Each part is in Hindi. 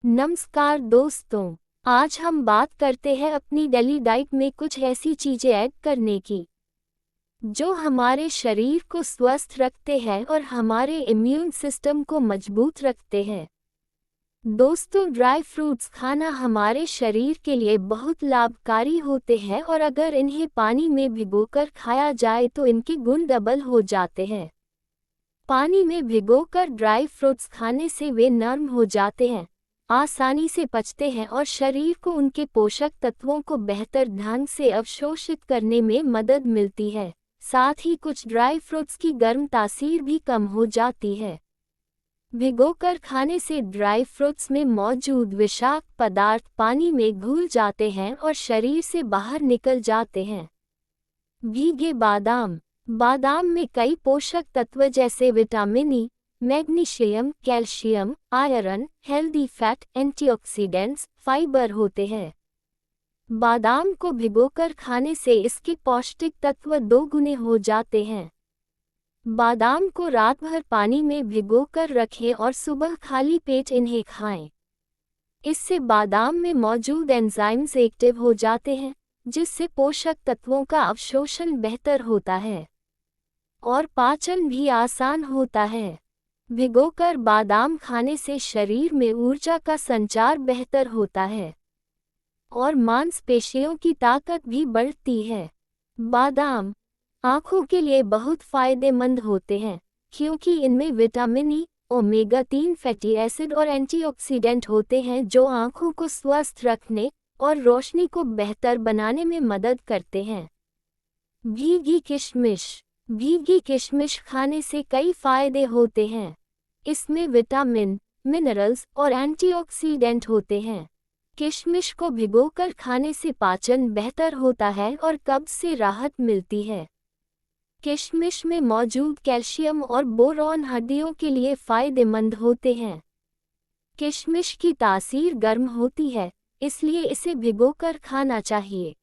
नमस्कार दोस्तों। आज हम बात करते हैं अपनी डेली डाइट में कुछ ऐसी चीज़ें ऐड करने की जो हमारे शरीर को स्वस्थ रखते हैं और हमारे इम्यून सिस्टम को मजबूत रखते हैं। दोस्तों, ड्राई फ्रूट्स खाना हमारे शरीर के लिए बहुत लाभकारी होते हैं और अगर इन्हें पानी में भिगोकर खाया जाए तो इनके गुण डबल हो जाते हैं। पानी में भिगोकर ड्राई फ्रूट्स खाने से वे नरम हो जाते हैं, आसानी से पचते हैं और शरीर को उनके पोषक तत्वों को बेहतर ढंग से अवशोषित करने में मदद मिलती है। साथ ही कुछ ड्राई फ्रूट्स की गर्म तासीर भी कम हो जाती है। भिगोकर खाने से ड्राई फ्रूट्स में मौजूद विषाक्त पदार्थ पानी में घुल जाते हैं और शरीर से बाहर निकल जाते हैं। भीगे बादाम। बादाम में कई पोषक तत्व जैसे vitamin E, magnesium, calcium, iron, healthy fat, antioxidants, fibre होते हैं। बादाम को भिगोकर खाने से इसके पौष्टिक तत्व दोगुने हो जाते हैं। बादाम को रात भर पानी में भिगोकर रखें और सुबह खाली पेट इन्हें खाएं। इससे बादाम में मौजूद एंजाइम्स एक्टिव हो जाते हैं, जिससे पोषक तत्वों का अवशोषण बेहतर होता है और पाचन भी आसान होता है। भिगोकर बादाम खाने से शरीर में ऊर्जा का संचार बेहतर होता है और मांसपेशियों की ताकत भी बढ़ती है। बादाम आँखों के लिए बहुत फायदेमंद होते हैं क्योंकि इनमें vitamin E, omega-3 fatty acid और एंटीऑक्सीडेंट होते हैं जो आँखों को स्वस्थ रखने और रोशनी को बेहतर बनाने में मदद करते हैं। भीगी किशमिश। भीगी किशमिश खाने से कई फायदे होते हैं। इसमें विटामिन, मिनरल्स और एंटीऑक्सीडेंट होते हैं। किशमिश को भिगोकर खाने से पाचन बेहतर होता है और कब्ज से राहत मिलती है। किशमिश में मौजूद कैल्शियम और बोरॉन हड्डियों के लिए फायदेमंद होते हैं। किशमिश की तासीर गर्म होती है, इसलिए इसे भिगोकर खाना चाहिए।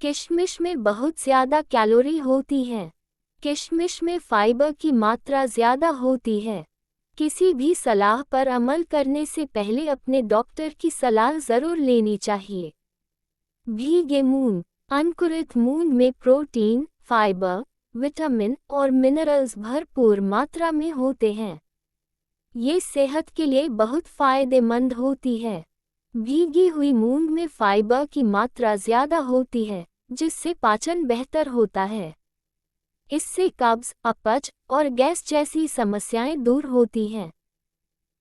किशमिश में बहुत ज़्यादा कैलोरी होती हैं। किशमिश में फाइबर की मात्रा ज़्यादा होती है। किसी भी सलाह पर अमल करने से पहले अपने डॉक्टर की सलाह ज़रूर लेनी चाहिए। भीगे मूंग। अंकुरित मूंग में प्रोटीन, फाइबर, विटामिन और मिनरल्स भरपूर मात्रा में होते हैं। ये सेहत के लिए बहुत फायदेमंद होती है। भीगी हुई मूंग में फाइबर की मात्रा ज़्यादा होती है, जिससे पाचन बेहतर होता है। इससे कब्ज, अपच और गैस जैसी समस्याएं दूर होती हैं।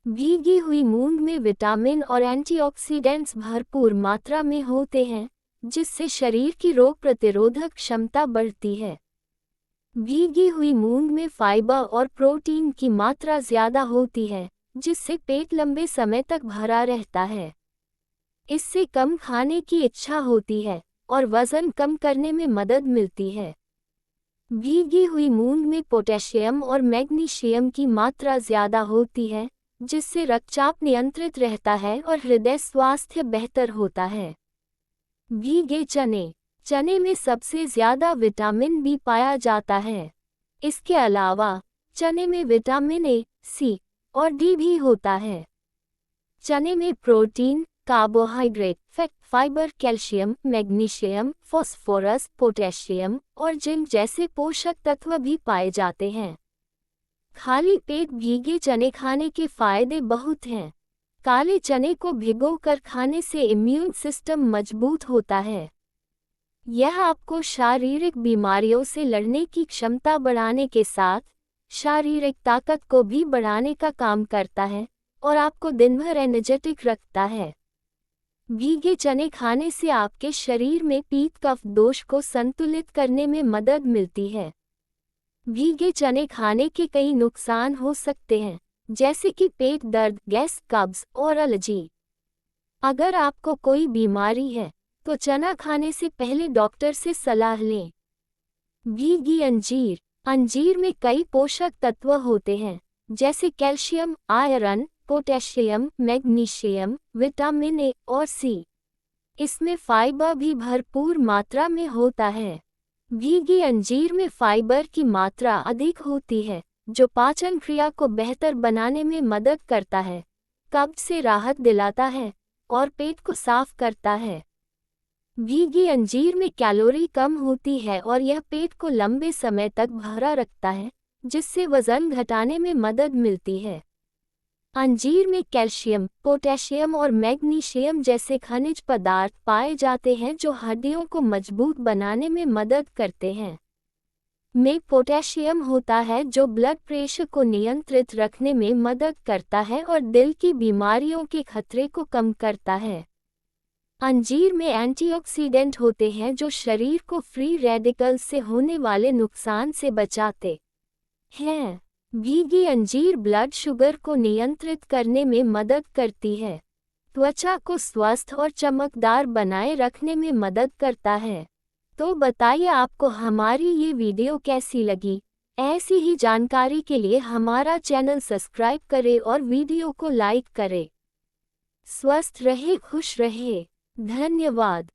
भीगी हुई मूंग में विटामिन और एंटीऑक्सीडेंट्स भरपूर मात्रा में होते हैं, जिससे शरीर की रोग प्रतिरोधक क्षमता बढ़ती है। भीगी हुई मूंग में फाइबर और प्रोटीन की मात्रा ज़्यादा होती है, जिससे पेट लंबे समय तक भरा रहता है। इससे कम खाने की इच्छा होती है और वज़न कम करने में मदद मिलती है। भीगी हुई मूंग में पोटेशियम और मैग्नीशियम की मात्रा ज़्यादा होती है, जिससे रक्तचाप नियंत्रित रहता है और हृदय स्वास्थ्य बेहतर होता है। भीगे चने। चने में सबसे ज़्यादा विटामिन बी पाया जाता है। इसके अलावा चने में विटामिन ए, सी और डी भी होता है। चने में protein, carbohydrate, fat, fibre, calcium, magnesium, phosphorus, potassium और जिंक जैसे पोषक तत्व भी पाए जाते हैं। खाली पेट भीगे चने खाने के फायदे बहुत हैं। काले चने को भिगोकर खाने से इम्यून सिस्टम मजबूत होता है। यह आपको शारीरिक बीमारियों से लड़ने की क्षमता बढ़ाने के साथ शारीरिक ताकत को भी बढ़ाने का काम करता है और आपको दिन भर एनर्जेटिक रखता है। भीगे चने खाने से आपके शरीर में पीत कफ दोष को संतुलित करने में मदद मिलती है। भीगे चने खाने के कई नुकसान हो सकते हैं, जैसे कि पेट दर्द, गैस, कब्ज और एलर्जी। अगर आपको कोई बीमारी है तो चना खाने से पहले डॉक्टर से सलाह लें। भीगी अंजीर। अंजीर में कई पोषक तत्व होते हैं, जैसे calcium, iron, potassium, magnesium, vitamin A और सी। इसमें फाइबर भी भरपूर मात्रा में होता है। भीगी अंजीर में फाइबर की मात्रा अधिक होती है, जो पाचन क्रिया को बेहतर बनाने में मदद करता है। कब्ज से राहत दिलाता है और पेट को साफ करता है। भीगी अंजीर में कैलोरी कम होती है और यह पेट को लंबे समय तक भरा रखता है, जिससे वजन घटाने में मदद मिलती है। अंजीर में कैल्शियम, पोटेशियम और मैग्नीशियम जैसे खनिज पदार्थ पाए जाते हैं जो हड्डियों को मजबूत बनाने में मदद करते हैं। में पोटेशियम होता है जो ब्लड प्रेशर को नियंत्रित रखने में मदद करता है और दिल की बीमारियों के खतरे को कम करता है। अंजीर में एंटीऑक्सीडेंट होते हैं जो शरीर को फ्री रेडिकल्स से होने वाले नुकसान से बचाते हैं। भीगी अंजीर ब्लड शुगर को नियंत्रित करने में मदद करती है। त्वचा को स्वस्थ और चमकदार बनाए रखने में मदद करता है। तो बताइए आपको हमारी ये वीडियो कैसी लगी। ऐसी ही जानकारी के लिए हमारा चैनल सब्सक्राइब करें और वीडियो को लाइक करें। स्वस्थ रहे, खुश रहे। धन्यवाद।